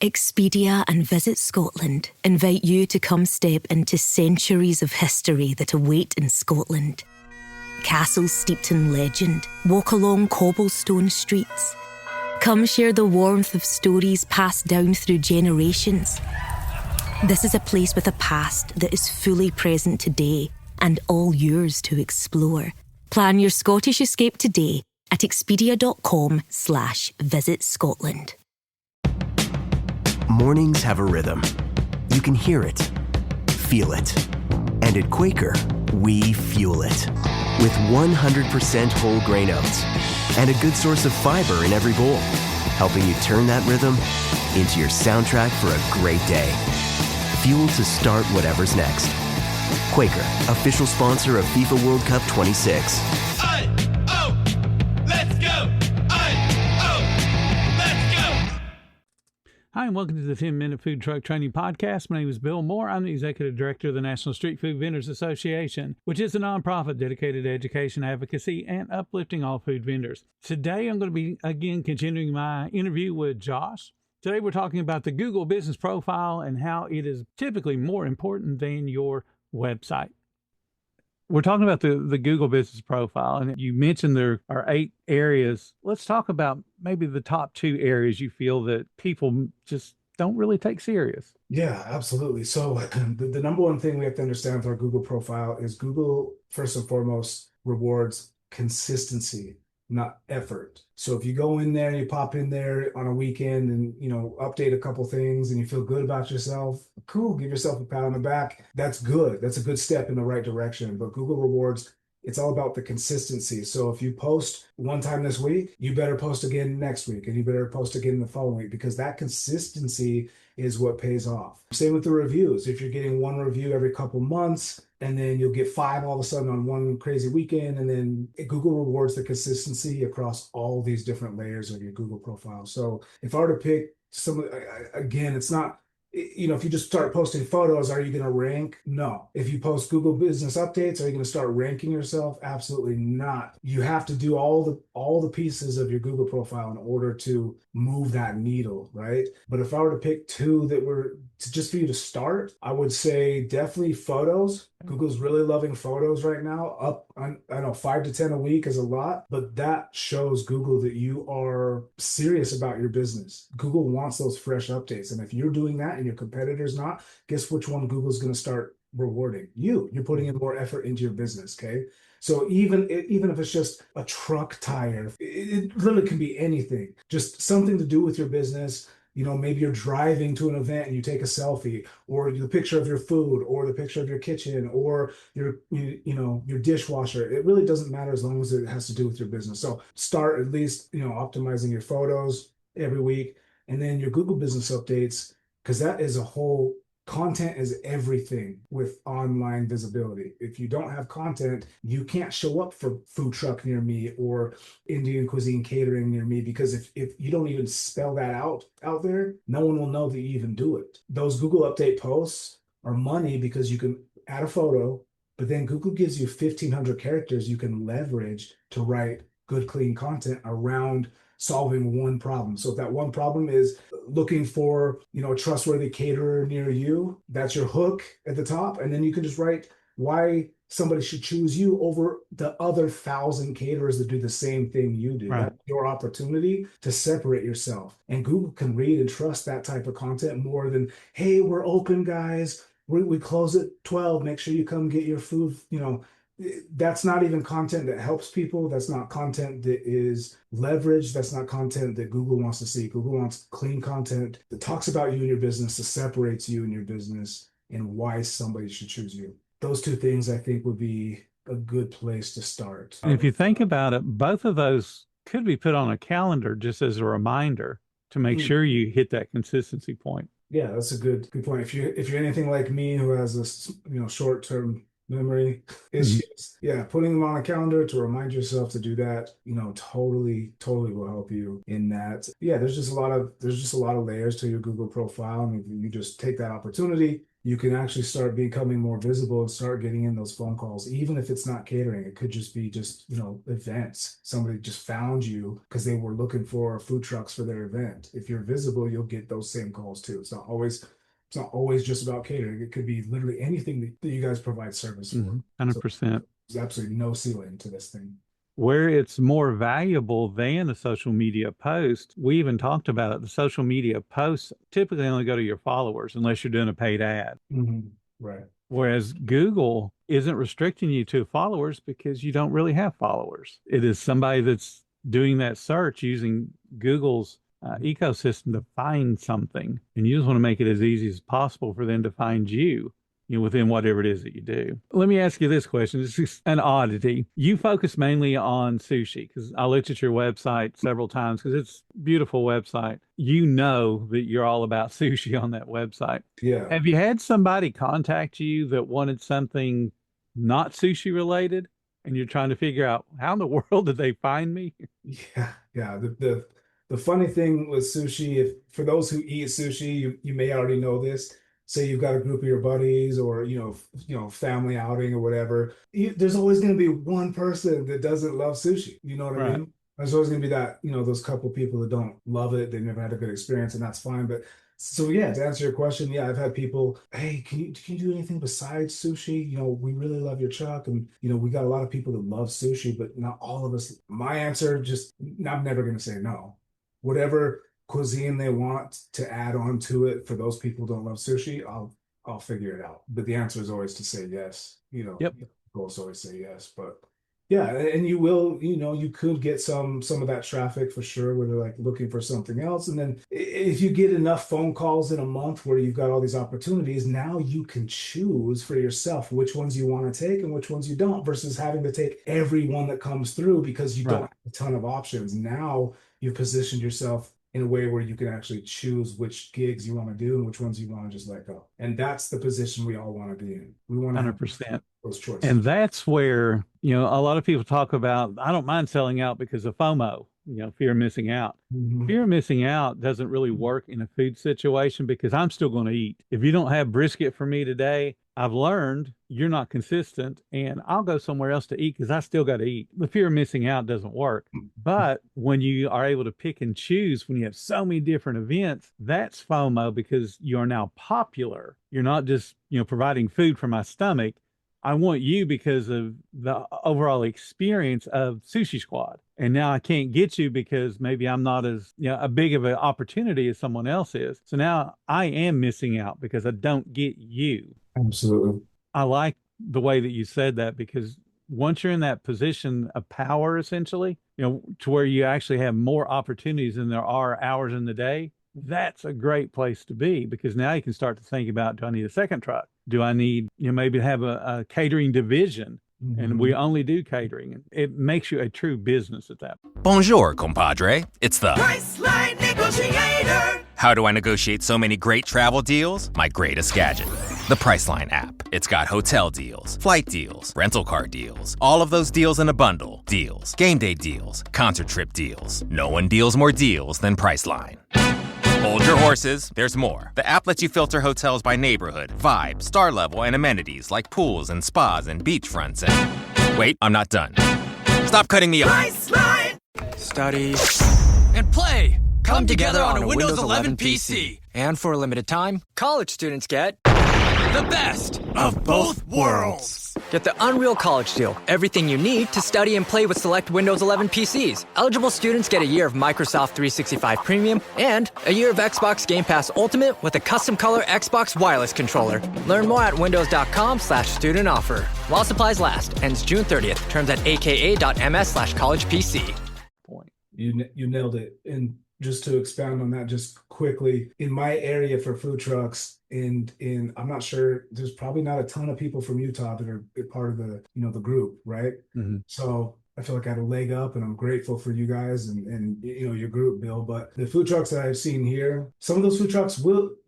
Expedia and Visit Scotland invite you to come step into centuries of history that await in Scotland. Castles steeped in legend, walk along cobblestone streets. Come share the warmth of stories passed down through generations. This is a place with a past that is fully present today and all yours to explore. Plan your Scottish escape today at expedia.com/Visit Scotland. Mornings have a rhythm. You can hear it, feel it. And at Quaker, we fuel it. With 100% whole grain oats and a good source of fiber in every bowl, helping you turn that rhythm into your soundtrack for a great day. Fuel to start whatever's next. Quaker, official sponsor of FIFA World Cup 26. Hi, and welcome to the 10-Minute Food Truck Training Podcast. My name is Bill Moore. I'm the Executive Director of the National Street Food Vendors Association, which is a nonprofit dedicated to education, advocacy, and uplifting all food vendors. Today, I'm going to be, again, continuing my interview with Josh. Today, we're talking about the Google Business Profile and how it is typically more important than your website. We're talking about the Google Business Profile, and you mentioned there are 8 areas. Let's talk about maybe the top 2 areas you feel that people just don't really take serious. Yeah, absolutely. So the number one thing we have to understand with our Google profile is Google, first and foremost, rewards consistency, not effort. So if you go in there and you pop in there on a weekend and, update a couple things and you feel good about yourself, cool, give yourself a pat on the back. That's good. That's a good step in the right direction. But Google rewards, it's all about the consistency. So if you post one time this week, you better post again next week, and you better post again the following week, because that consistency is what pays off. Same with the reviews. If you're getting one review every couple months, and then you'll get 5 all of a sudden on one crazy weekend, and then Google rewards the consistency across all these different layers of your Google profile. So if I were to pick some, again, it's not, if you just start posting photos, are you going to rank? No. If you post Google Business Updates, are you going to start ranking yourself? Absolutely not. You have to do all the pieces of your Google profile in order to move that needle, right? But if I were to pick 2 that were just for you to start, I would say definitely photos. Google's really loving photos right now. I know 5 to 10 a week is a lot, but that shows Google that you are serious about your business. Google wants those fresh updates. And if you're doing that and your competitor's not, guess which one Google's going to start rewarding? You're putting in more effort into your business, okay? So even if it's just a truck tire, it literally can be anything, just something to do with your business. Maybe you're driving to an event and you take a selfie, or the picture of your food, or the picture of your kitchen, or your dishwasher. It really doesn't matter as long as it has to do with your business. So start at least, optimizing your photos every week, and then your Google Business Updates, because that is a whole. Content is everything with online visibility. If you don't have content, you can't show up for food truck near me or Indian cuisine catering near me, because if you don't even spell that out there, no one will know that you even do it. Those Google Update posts are money because you can add a photo, but then Google gives you 1,500 characters you can leverage to write good, clean content around solving one problem. So if that one problem is looking for, a trustworthy caterer near you, that's your hook at the top. And then you can just write why somebody should choose you over the other 1,000 caterers that do the same thing you do. Right. That's your opportunity to separate yourself. And Google can read and trust that type of content more than, hey, we're open, guys. We close at 12. Make sure you come get your food, That's not even content that helps people. That's not content that is leveraged. That's not content that Google wants to see. Google wants clean content that talks about you and your business, that separates you and your business, and why somebody should choose you. Those 2 things, I think, would be a good place to start. And if you think about it, both of those could be put on a calendar just as a reminder to make sure you hit that consistency point. Yeah, that's a good point. If you're anything like me, who has this, short-term memory issues, putting them on a calendar to remind yourself to do that, totally will help you in that. There's just a lot of layers to your Google profile. And if you just take that opportunity, you can actually start becoming more visible and start getting in those phone calls, even if it's not catering. It could just be events. Somebody just found you because they were looking for food trucks for their event. If you're visible, you'll get those same calls too. It's not always just about catering. It could be literally anything that you guys provide service for. 100%. So there's absolutely no ceiling to this thing. Where it's more valuable than a social media post, we even talked about it. The social media posts typically only go to your followers unless you're doing a paid ad. Mm-hmm. Right. Whereas Google isn't restricting you to followers because you don't really have followers. It is somebody that's doing that search using Google's ecosystem to find something. And you just want to make it as easy as possible for them to find you, within whatever it is that you do. Let me ask you this question. This is an oddity. You focus mainly on sushi because I looked at your website several times because it's a beautiful website. You know that you're all about sushi on that website. Yeah. Have you had somebody contact you that wanted something not sushi related and you're trying to figure out how in the world did they find me? Yeah. Yeah. The funny thing with sushi, if for those who eat sushi, you may already know this. Say you've got a group of your buddies or family outing or whatever, there's always going to be one person that doesn't love sushi. You know what I mean? There's always going to be that, those couple people that don't love it. They've never had a good experience, and that's fine. But so yeah, to answer your question, yeah, I've had people, hey, can you do anything besides sushi? We really love your truck, and we got a lot of people that love sushi, but not all of us. My answer, just I'm never going to say no. Whatever cuisine they want to add on to it for those people who don't love sushi, I'll figure it out. But the answer is always to say yes. Yep. People always say yes. But yeah, and you will, you could get some of that traffic for sure where they're like looking for something else. And then if you get enough phone calls in a month where you've got all these opportunities, now you can choose for yourself which ones you want to take and which ones you don't, versus having to take every one that comes through because you don't have a ton of options. Now you've positioned yourself in a way where you can actually choose which gigs you want to do and which ones you want to just let go. And that's the position we all want to be in. We want to 100%. have those choices. And that's where, a lot of people talk about, I don't mind selling out because of FOMO, fear of missing out. Mhm. Fear of missing out doesn't really work in a food situation because I'm still going to eat. If you don't have brisket for me today, I've learned you're not consistent and I'll go somewhere else to eat because I still got to eat. The fear of missing out doesn't work. But when you are able to pick and choose, when you have so many different events, that's FOMO because you're now popular. You're not just, providing food for my stomach. I want you because of the overall experience of Sushi Squad. And now I can't get you because maybe I'm not as, a big of an opportunity as someone else is. So now I am missing out because I don't get you. Absolutely. I like the way that you said that because once you're in that position of power, essentially, to where you actually have more opportunities than there are hours in the day, that's a great place to be because now you can start to think about, do I need a second truck? Do I need, maybe have a catering division? Mm-hmm. And we only do catering. It makes you a true business at that. Bonjour, compadre. It's the Priceline Negotiator. How do I negotiate so many great travel deals? My greatest gadget, the Priceline app. It's got hotel deals, flight deals, rental car deals, all of those deals in a bundle. Deals, game day deals, concert trip deals. No one deals more deals than Priceline. Hold your horses, there's more. The app lets you filter hotels by neighborhood, vibe, star level, and amenities like pools and spas and beachfronts and... Wait, I'm not done. Stop cutting me off. Priceline. Study and play. Come together on a Windows 11 PC. And for a limited time, college students get the best of both worlds. Get the Unreal College Deal. Everything you need to study and play with select Windows 11 PCs. Eligible students get a year of Microsoft 365 Premium and a year of Xbox Game Pass Ultimate with a custom color Xbox wireless controller. Learn more at windows.com/student offer. While supplies last. Ends June 30th. Terms at aka.ms/collegepc. You nailed it. And just to expound on that just quickly, in my area for food trucks, and I'm not sure, there's probably not a ton of people from Utah that are part of the, the group, right? Mm-hmm. So I feel like I had a leg up and I'm grateful for you guys and your group, Bill. But the food trucks that I've seen here, some of those food trucks will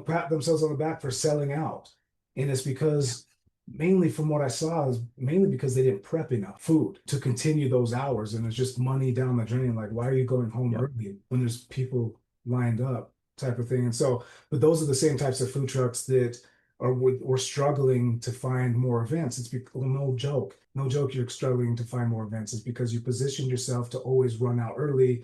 pat themselves on the back for selling out. And it's because mainly from what I saw is mainly because they didn't prep enough food to continue those hours. And it's just money down the drain. Like, why are you going home early when there's people lined up type of thing. And so, but those are the same types of food trucks that we're struggling to find more events. It's because, well, no joke, you're struggling to find more events. It's because you position yourself to always run out early.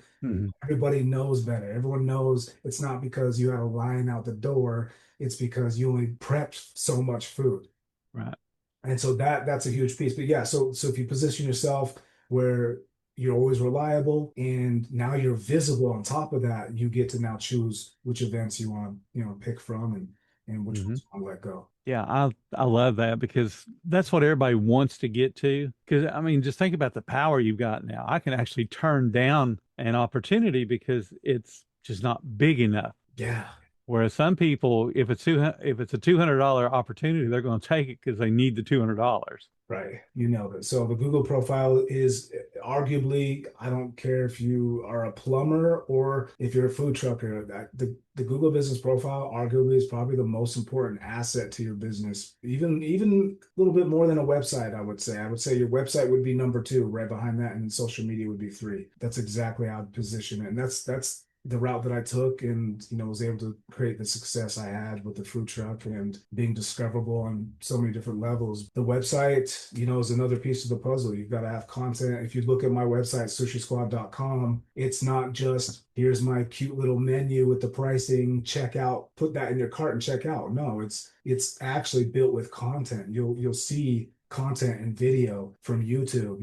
Everybody knows better. Everyone knows it's not because you had a line out the door. It's because you only prepped so much food. Right. And so that's a huge piece. But yeah, so if you position yourself where you're always reliable and now you're visible on top of that, you get to now choose which events you want to, pick from and which ones you want to let go. Yeah, I love that because that's what everybody wants to get to. Because I mean, just think about the power you've got now. I can actually turn down an opportunity because it's just not big enough. Yeah. Whereas some people, if it's a $200 opportunity, they're going to take it because they need the $200. Right. You nailed it. So the Google profile is arguably, I don't care if you are a plumber or if you're a food trucker, the Google business profile arguably is probably the most important asset to your business. Even a little bit more than a website, I would say. I would say your website would be number 2, right behind that, and social media would be 3. That's exactly how I'd position it. And that's the route that I took, and was able to create the success I had with the food truck and being discoverable on so many different levels. The website, is another piece of the puzzle. You've got to have content. If you look at my website, sushisquad.com, it's not just here's my cute little menu with the pricing, check out, put that in your cart and check out. No, it's actually built with content. You'll see content and video from YouTube.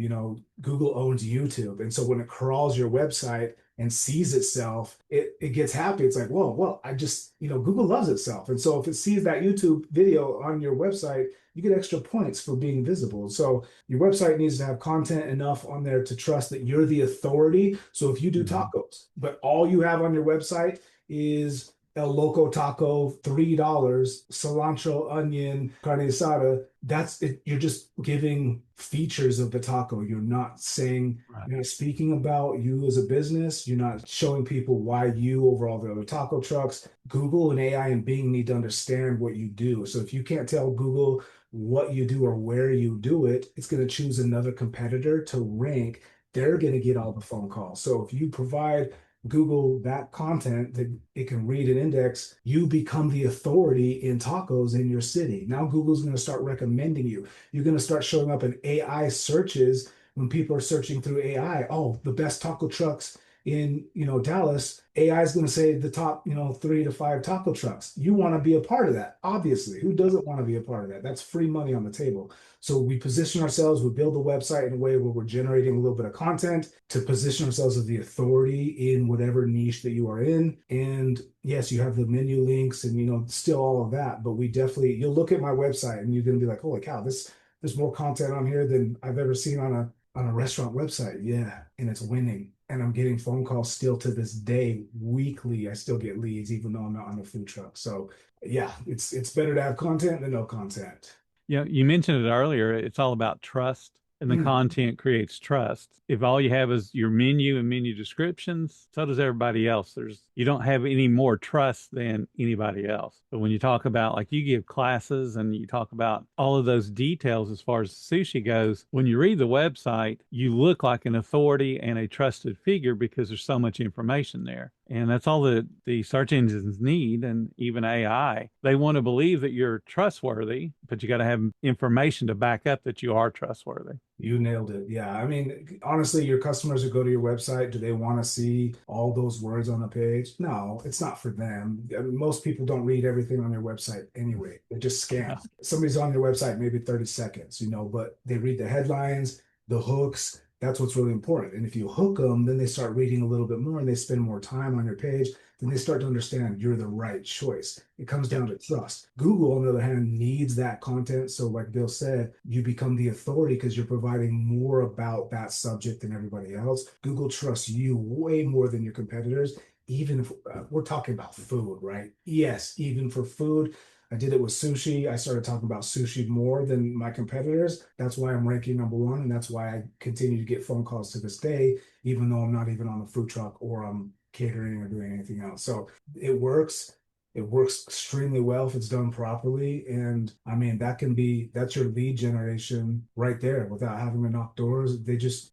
Google owns YouTube, and so when it crawls your website and sees itself, it gets happy. It's like, whoa, well, I just, Google loves itself. And so if it sees that YouTube video on your website, you get extra points for being visible. So your website needs to have content enough on there to trust that you're the authority. So if you do tacos, but all you have on your website is El Loco Taco, $3, cilantro, onion, carne asada, that's it. You're just giving features of the taco. You're not saying, you're not speaking about you as a business. You're not showing people why you over all the other taco trucks. Google and AI and Bing need to understand what you do. So if you can't tell Google what you do or where you do it, it's going to choose another competitor to rank. They're going to get all the phone calls. So if you provide Google that content that it can read and index, you become the authority in tacos in your city. Now Google's going to start recommending you. You're going to start showing up in AI searches when people are searching through AI. Oh, the best taco trucks in Dallas. AI is going to say the top 3 to 5 taco trucks. You want to be a part of that, obviously. Who doesn't want to be a part of that? That's free money on the table. So we position ourselves, we build a website in a way where we're generating a little bit of content to position ourselves as the authority in whatever niche that you are in. And yes, you have the menu links and still all of that, but you'll look at my website and you're going to be like, holy cow, there's more content on here than I've ever seen on a restaurant website. Yeah, and it's winning. And I'm getting phone calls still to this day, weekly. I still get leads, even though I'm not on a food truck. So yeah, it's better to have content than no content. Yeah, you mentioned it earlier. It's all about trust, and the content creates trust. If all you have is your menu and menu descriptions, so does everybody else. You don't have any more trust than anybody else. But when you talk about, like, you give classes and you talk about all of those details as far as sushi goes, when you read the website, you look like an authority and a trusted figure because there's so much information there. And that's all that the search engines need, and even AI. They want to believe that you're trustworthy, but you got to have information to back up that you are trustworthy. You nailed it. Yeah. I mean, honestly, your customers who go to your website, do they want to see all those words on the page? No, it's not for them. I mean, most people don't read everything on your website anyway. They just scan. Yeah. Somebody's on your website maybe 30 seconds, but they read the headlines, the hooks. That's what's really important. And if you hook them, then they start reading a little bit more and they spend more time on your page. Then they start to understand you're the right choice. It comes down to trust. Google, on the other hand, needs that content. So like Bill said, you become the authority because you're providing more about that subject than everybody else. Google trusts you way more than your competitors, even if we're talking about food, right? Yes, even for food. I did it with sushi. I started talking about sushi more than my competitors. That's why I'm ranking number 1. And that's why I continue to get phone calls to this day, even though I'm not even on the food truck or I'm catering or doing anything else. So it works. It works extremely well if it's done properly. And I mean, that's your lead generation right there without having to knock doors.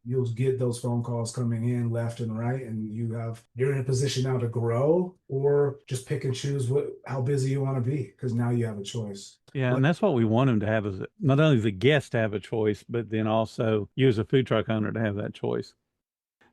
You'll get those phone calls coming in left and right, and you're in a position now to grow or just pick and choose how busy you want to be, because now you have a choice. Yeah, and that's what we want them to have, is not only the guest to have a choice, but then also you as a food truck owner to have that choice.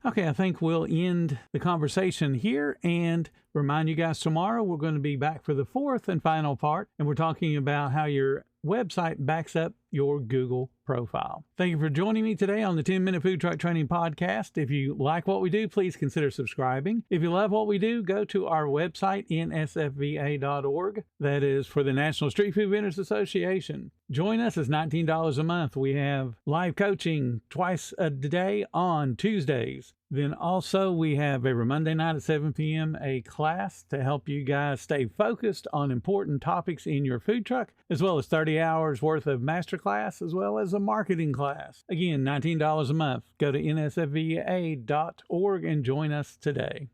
Okay, I think we'll end the conversation here and remind you guys tomorrow we're going to be back for the fourth and final part, and we're talking about how your website backs up your Google profile. Thank you for joining me today on the 10-Minute Food Truck Training Podcast. If you like what we do, please consider subscribing. If you love what we do, go to our website, nsfva.org. That is for the National Street Food Vendors Association. Join us. It's $19 a month. We have live coaching twice a day on Tuesdays. Then also we have every Monday night at 7 p.m. a class to help you guys stay focused on important topics in your food truck, as well as 30 hours worth of masterclass, as well as a marketing class. Again, $19 a month. Go to nsfva.org and join us today.